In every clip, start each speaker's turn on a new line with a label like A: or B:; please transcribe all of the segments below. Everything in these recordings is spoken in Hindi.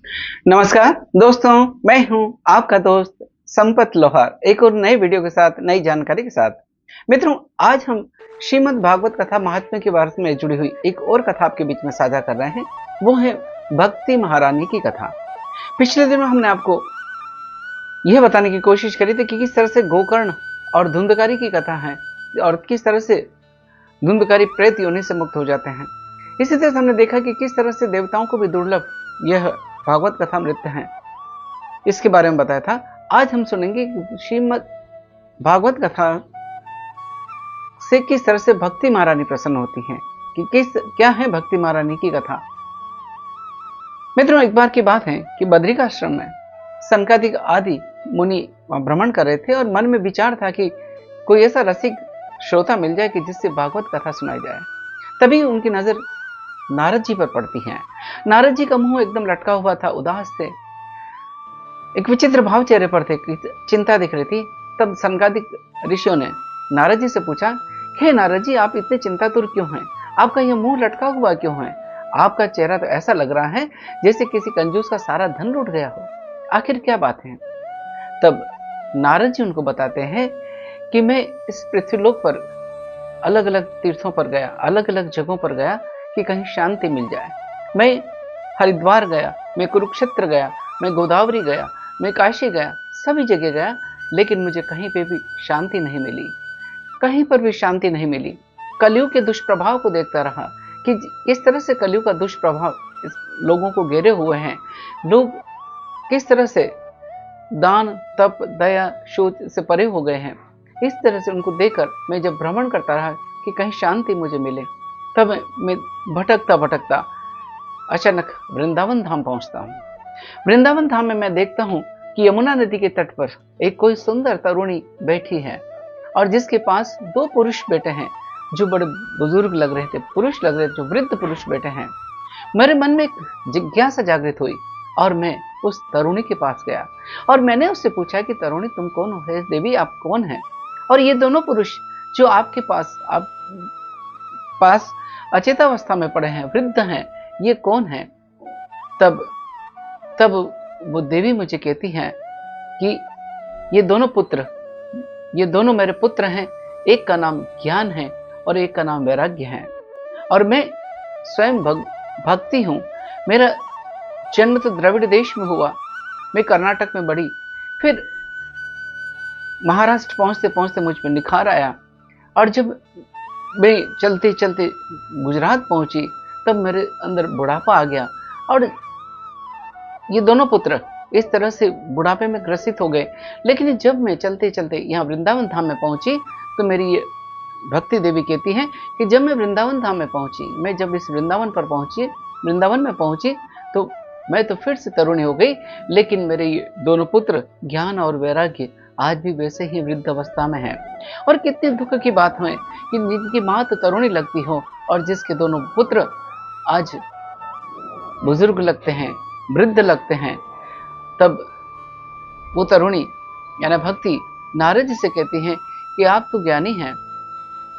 A: नमस्कार दोस्तों, मैं हूं आपका दोस्त संपत लोहार, एक और नए वीडियो के साथ, नई जानकारी के साथ। मित्रों, आज हम श्रीमद् भागवत कथा महात्म्य के बारे में जुड़ी हुई एक और कथा आपके बीच में साझा कर रहे हैं। वो है भक्ति महारानी की कथा। पिछले दिनों हमने आपको यह बताने की कोशिश करी थी कि किस तरह से गोकर्ण और धुंधकारी की कथा है और किस तरह से धुंधकारी प्रेत योनि से मुक्त हो जाते हैं। इसी तरह से हमने देखा कि किस तरह से देवताओं को भी दुर्लभ यह भागवत कथा नृत्य है, इसके बारे में बताया था। आज हम सुनेंगे श्रीमद् भागवत कथा से किस तरह से भक्ति महारानी प्रसन्न होती हैं, कि क्या है भक्ति महारानी की कथा। मित्रों, एक बार की बात है कि बद्रिकाश्रम में सनकादिक आदि मुनि भ्रमण कर रहे थे और मन में विचार था कि कोई ऐसा रसिक श्रोता मिल जाए कि जिससे भागवत कथा सुनाई जाए। तभी उनकी नजर नारद जी पर पड़ती है। नारद जी का मुंह एकदम लटका हुआ था, उदास थे, एक विचित्र भाव चेहरे पर थे, चिंता दिख रही थी। तब सनकादिक ऋषियों ने नारद जी से पूछा, हे नारद जी, आप इतने चिंतातुर क्यों हैं? आपका यह मुंह लटका हुआ क्यों है? आपका चेहरा तो ऐसा लग रहा है जैसे किसी कंजूस का सारा धन लूट गया हो। आखिर क्या बात है? तब नारद जी उनको बताते हैं कि मैं इस पृथ्वीलोक पर अलग अलग तीर्थों पर गया, अलग अलग जगहों पर गया कि कहीं शांति मिल जाए। मैं हरिद्वार गया, मैं कुरुक्षेत्र गया, मैं गोदावरी गया, मैं काशी गया, सभी जगह गया, लेकिन मुझे कहीं पे भी शांति नहीं मिली, कहीं पर भी शांति नहीं मिली। कलयुग के दुष्प्रभाव को देखता रहा कि किस तरह से कलयुग का दुष्प्रभाव इस लोगों को घेरे हुए हैं। लोग किस तरह से दान, तप, दया, शोच से परे हो गए हैं। इस तरह से उनको देखकर मैं जब भ्रमण करता रहा कि कहीं शांति मुझे मिले, तब मैं भटकता भटकता अचानक वृंदावन धाम पहुंचता हूँ। वृंदावन धाम में मैं देखता हूँ कि यमुना नदी के तट पर एक कोई सुंदर तरुणी बैठी है और जिसके पास दो पुरुष बेटे हैं जो बड़े बुजुर्ग लग रहे थे, पुरुष लग रहे थे, जो वृद्ध पुरुष बेटे हैं। मेरे मन में एक जिज्ञासा जागृत हुई और मैं उस तरुणी के पास गया और मैंने उससे पूछा कि तरुणी, तुम कौन हो? हे देवी, आप कौन हैं? और ये दोनों पुरुष जो आपके पास अचेतावस्था में पड़े हैं, वृद्ध हैं, ये कौन है? तब तब वो देवी मुझे कहती हैं कि ये दोनों मेरे पुत्र हैं। एक का नाम ज्ञान है और एक का नाम वैराग्य है, और मैं स्वयं भक्ति हूं। मेरा जन्म तो द्रविड़ देश में हुआ, मैं कर्नाटक में बढ़ी, फिर महाराष्ट्र पहुंचते पहुंचते मुझ पर निखार आया, और जब मैं चलते चलते गुजरात पहुंची तब मेरे अंदर बुढ़ापा आ गया और ये दोनों पुत्र इस तरह से बुढ़ापे में ग्रसित हो गए। लेकिन जब मैं चलते चलते यहाँ वृंदावन धाम में पहुंची तो मेरी ये भक्ति देवी कहती है कि जब मैं वृंदावन धाम में पहुंची, मैं जब इस वृंदावन में पहुंची तो मैं तो फिर से तरुणी हो गई, लेकिन मेरे ये दोनों पुत्र ज्ञान और वैराग्य आज भी वैसे ही वृद्ध अवस्था में है। और कितने दुख की बात है कि जिनकी माँ तो तरुणी लगती हो और जिसके दोनों पुत्र आज बुजुर्ग लगते हैं, वृद्ध लगते हैं। तब वो तरुणी यानी भक्ति नारद जी से कहती है कि आप तो ज्ञानी हैं,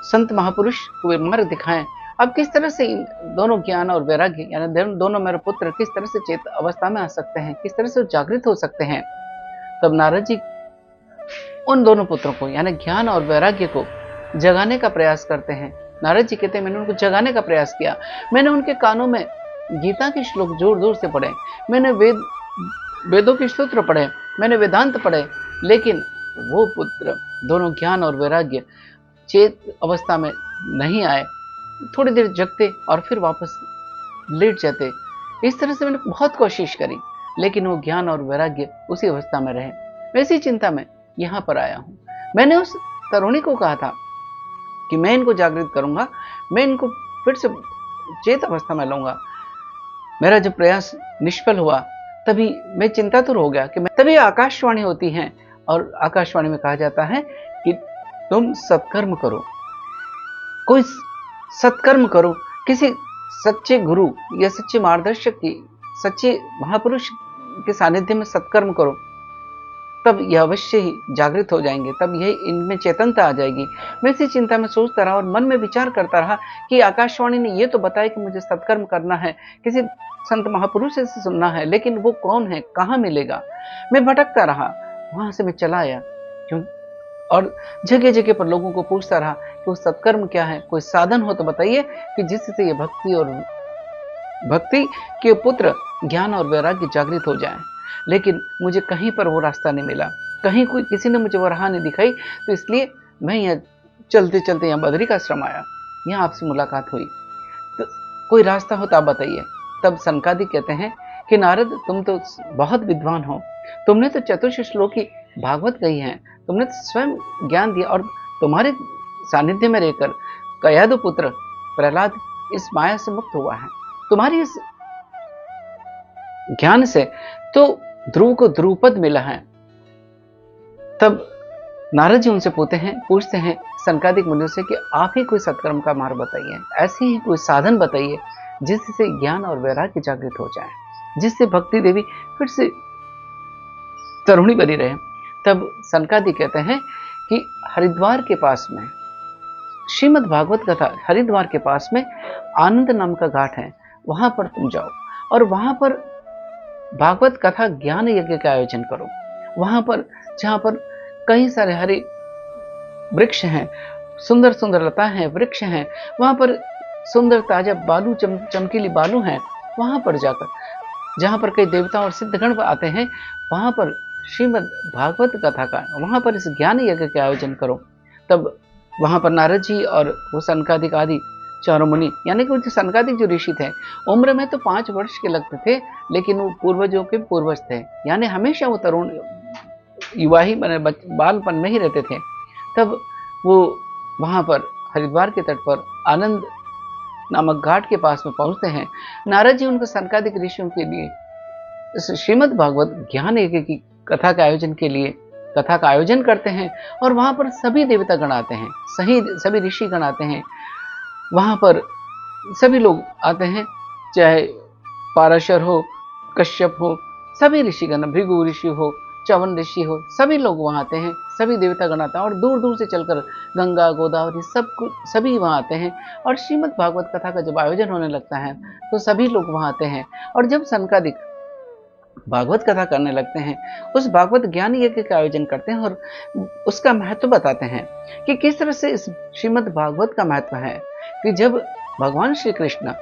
A: संत महापुरुष को मार्ग दिखाएं। अब किस तरह से इन दोनों ज्ञान और वैराग्य यानी दोनों मेरे पुत्र किस तरह से चेत अवस्था में आ सकते हैं, किस तरह से जागृत हो सकते हैं? तब नारद जी उन दोनों पुत्रों को यानी ज्ञान और वैराग्य को जगाने का प्रयास करते हैं। नारद जी कहते हैं, मैंने उनको जगाने का प्रयास किया, मैंने उनके कानों में गीता के श्लोक जोर जोर से पढ़े, मैंने वेदों के सूत्र पढ़े, मैंने वेदांत पढ़े, लेकिन वो पुत्र दोनों ज्ञान और वैराग्य चेत अवस्था में नहीं आए। थोड़ी देर जगते और फिर वापस लेट जाते। इस तरह से मैंने बहुत कोशिश करी, लेकिन वो ज्ञान और वैराग्य उसी अवस्था में रहे। वैसी चिंता में यहाँ पर आया हूँ। मैंने उस तरुणी को कहा था कि मैं इनको जागृत करूंगा, मैं इनको फिर से चेत अवस्था में लाऊंगा। मेरा जब प्रयास निष्फल हुआ तभी मैं चिंतातुर हो गया कि तभी आकाशवाणी होती है और आकाशवाणी में कहा जाता है कि तुम सत्कर्म करो, कोई सत्कर्म करो, किसी सच्चे गुरु या सच्चे मार्गदर्शक की, सच्चे महापुरुष के सानिध्य में सत्कर्म करो। तब ये अवश्य ही जागृत हो जाएंगे, तब यही इनमें चेतनता आ जाएगी। मैं इसी चिंता में सोचता रहा और मन में विचार करता रहा कि आकाशवाणी ने ये तो बताया कि मुझे सत्कर्म करना है, किसी संत महापुरुष से सुनना है, लेकिन वो कौन है, कहाँ मिलेगा? मैं भटकता रहा, वहां से मैं चला आया। क्यों? और जगह जगह पर लोगों को पूछता रहा कि वो सत्कर्म क्या है, कोई साधन हो तो बताइए कि जिससे ये भक्ति के पुत्र ज्ञान और वैराग्य जागृत हो जाए। लेकिन मुझे कहीं पर वो रास्ता नहीं मिला, कहीं कोई किसी ने मुझे वो राह नहीं दिखाई। तो इसलिए मैं यहाँ चलते चलते यहाँ बद्री का आश्रम आया, यहाँ आपसे मुलाकात हुई। तो कोई रास्ता हो तो आप बताइए। तब सनकादिक कहते हैं कि नारद, तुम तो बहुत विद्वान हो, तुमने तो चतुर्थ श्लोकी भागवत कही है, तुमने तो स्वयं ज्ञान दिया, और तुम्हारे सानिध्य में रहकर कयादु पुत्र प्रहलाद इस माया से मुक्त हुआ है। तुम्हारी इस ज्ञान से तो ध्रुव को ध्रुवपद मिला है। तब नारद जी उनसे पूछते हैं सनकादिक मुनियों से कि आप ही कोई सत्कर्म का मार्ग बताइए, ऐसे ही कोई साधन बताइए जिससे ज्ञान और वैराग्य जागृत हो जाए, जिससे भक्ति देवी फिर से तरुणी बनी रहे। तब सनकादिक कहते हैं कि हरिद्वार के पास में श्रीमद् भागवत कथा, हरिद्वार के पास में आनंद नाम का घाट है, वहां पर तुम जाओ और वहां पर भागवत कथा ज्ञान यज्ञ का आयोजन करो। वहां पर जहां पर कई सारे हरे वृक्ष हैं, सुंदर सुंदर लता हैं, वृक्ष हैं, वहां पर सुंदर ताजा बालू, चमकीली बालू हैं, वहां पर जाकर जहां पर कई देवता और सिद्धगण आते हैं, वहां पर श्रीमद् भागवत कथा का, वहां पर इस ज्ञान यज्ञ के आयोजन करो। तब वहां पर नारद जी और वो सनकादिक आदि चारों मुनि, यानी कि जो सनकादिक जो ऋषि थे, उम्र में तो 5 वर्ष के लगते थे, लेकिन वो पूर्वजों के पूर्वज थे, यानी हमेशा वो तरुण युवा ही बालपन में ही रहते थे। तब वो वहां पर हरिद्वार के तट पर आनंद नामक घाट के पास में पहुंचते हैं। नारद जी उनको सनकादिक ऋषियों के लिए इस श्रीमद् भागवत ज्ञान यज्ञ की कथा के आयोजन के लिए कथा का आयोजन करते हैं, और वहां पर सभी देवता गण आते हैं, सभी ऋषि गण आते हैं, वहां पर सभी लोग आते हैं, चाहे पाराशर हो, कश्यप हो, सभी ऋषिगण, भृगु ऋषि हो, चवन ऋषि हो, सभी लोग वहां आते हैं, सभी देवता गण आते हैं, और दूर दूर से चलकर गंगा गोदावरी सभी वहां आते हैं। और श्रीमद् भागवत कथा का जब आयोजन होने लगता है तो सभी लोग वहां आते हैं, और जब सनकादिक भागवत कथा करने लगते हैं, उस भागवत ज्ञान यज्ञ का आयोजन करते हैं और उसका महत्व बताते हैं कि किस तरह से इस श्रीमद् भागवत का महत्व है। कि जब भगवान श्री कृष्ण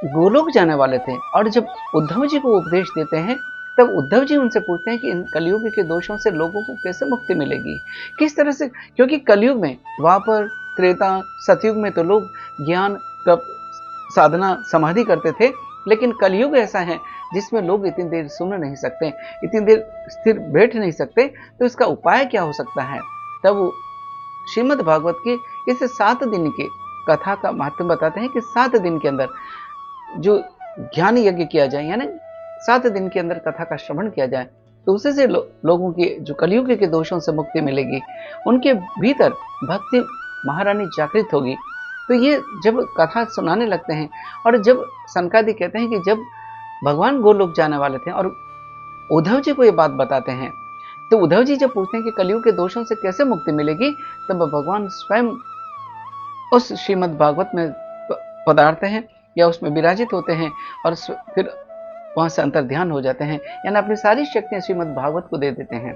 A: गोलोक जाने वाले थे और जब उद्धव जी को उपदेश देते हैं, तब उद्धव जी उनसे पूछते हैं कि इन कलयुग के दोषों से लोगों को कैसे मुक्ति मिलेगी, किस तरह से, क्योंकि कलयुग में, द्वापर, त्रेता, सतयुग में तो लोग ज्ञान तप साधना समाधि करते थे, लेकिन कलयुग ऐसा है जिसमें लोग इतनी देर सुन नहीं सकते, इतनी देर स्थिर बैठ नहीं सकते, तो इसका उपाय क्या हो सकता है। तब वो श्रीमद् भागवत की इस 7 दिन की कथा का महत्व बताते हैं कि 7 दिन के अंदर जो ज्ञान यज्ञ किया जाए, यानी 7 दिन के अंदर कथा का श्रवण किया जाए, तो उससे से लोगों की जो कलयुग के दोषों से मुक्ति मिलेगी, उनके भीतर भक्ति महारानी जागृत होगी। तो ये जब कथा सुनाने लगते हैं, और जब सनकादिक कहते हैं कि जब भगवान गोलोक जाने वाले थे और उद्धव जी को ये बात बताते हैं, तो उद्धव जी जब पूछते हैं कि कलयुग के दोषों से कैसे मुक्ति मिलेगी, तब भगवान स्वयं उस श्रीमद् भागवत में पधारते हैं या उसमें विराजित होते हैं, और फिर वहां से अंतर ध्यान हो जाते हैं, यानी अपनी सारी शक्तियां श्रीमद् भागवत को दे देते हैं।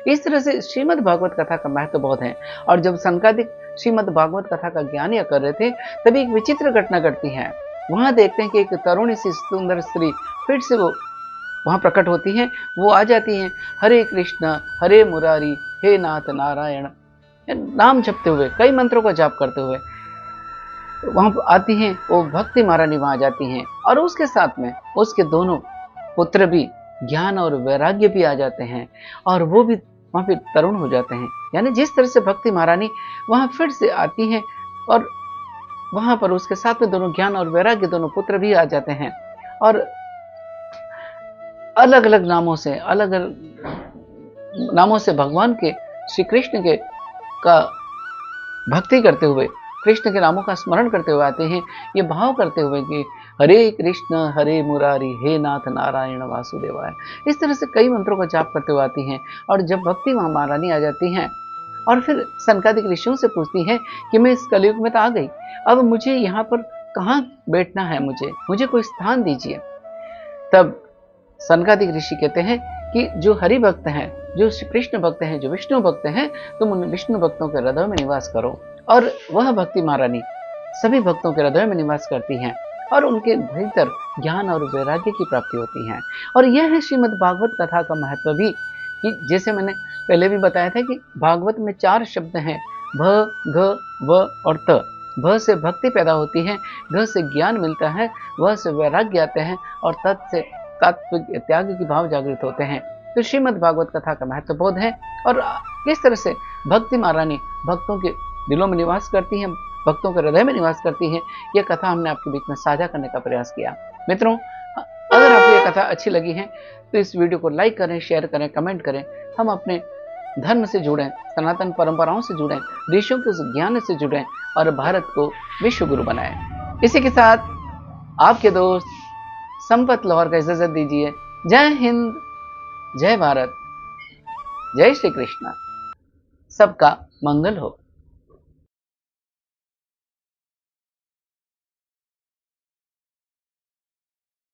A: इस तरह से श्रीमद् भागवत कथा का महत्व बहुत है। और जब सनकादिक श्रीमद् भागवत कथा का ज्ञान या कर रहे थे, तभी एक विचित्र घटना घटती है। वहां देखते हैं कि एक तरुणी सी सुंदर स्त्री फिर से वो वहां प्रकट होती है, वो आ जाती है, हरे कृष्ण हरे मुरारी हे नाथ नारायण नाम जपते हुए, कई मंत्रों का जाप करते हुए वहां आती हैं। वो भक्ति महारानी वहां जाती हैं, और उसके साथ में उसके दोनों पुत्र भी, ज्ञान और वैराग्य भी आ जाते हैं, और वो भी वहां पे तरुण हो जाते हैं। यानी जिस तरह से भक्ति महारानी वहां फिर से आती हैं, और वहां पर उसके साथ में दोनों ज्ञान और वैराग्य दोनों पुत्र भी आ जाते हैं, और अलग अलग नामों से भगवान के, श्री कृष्ण के का भक्ति करते हुए, कृष्ण के नामों का स्मरण करते हुए आते हैं, ये भाव करते हुए कि हरे मुरारी, हे नाथ नारायण वासुदेवाय। इस तरह से कई मंत्रों का जाप करते हुए आती हैं। और जब भक्ति मां महारानी आ जाती हैं और फिर सनकादिक ऋषियों से पूछती हैं कि मैं इस कलयुग में तो आ गई, अब मुझे यहाँ पर कहाँ बैठना है, मुझे कोई स्थान दीजिए। तब सनकादिक ऋषि कहते हैं कि जो हरि भक्त हैं, जो श्री कृष्ण भक्त हैं, जो विष्णु भक्त हैं, तुम उन विष्णु भक्तों के हृदय में निवास करो। और वह भक्ति महारानी सभी भक्तों के हृदय में निवास करती हैं और उनके भीतर ज्ञान और वैराग्य की प्राप्ति होती है। और यह है श्रीमद् भागवत कथा का महत्व भी, कि जैसे मैंने पहले भी बताया था कि भागवत में 4 शब्द हैं, भ, घ, व और त। भ से भक्ति पैदा होती है, घ से ज्ञान मिलता है, व से वैराग्य आते हैं और तत् से तात्विक त्याग की भाव जागृत होते हैं। तो श्रीमद् भागवत कथा का महत्व बहुत है। और किस तरह से भक्ति महारानी भक्तों के दिलों में निवास करती हैं, भक्तों के हृदय में निवास करती है, यह कथा हमने आपके बीच में साझा करने का प्रयास किया। मित्रों, अगर आपको यह कथा अच्छी लगी है तो इस वीडियो को लाइक करें, शेयर करें, कमेंट करें। हम अपने धर्म से जुड़ें, सनातन परंपराओं से जुड़ें, ऋषियों के ज्ञान से जुड़ें और भारत को विश्व गुरु बनाएं। इसी के साथ आपके दोस्त संपत लाहौर का इजाजत दीजिए। जय हिंद, जय भारत, जय श्री कृष्ण। सबका मंगल हो।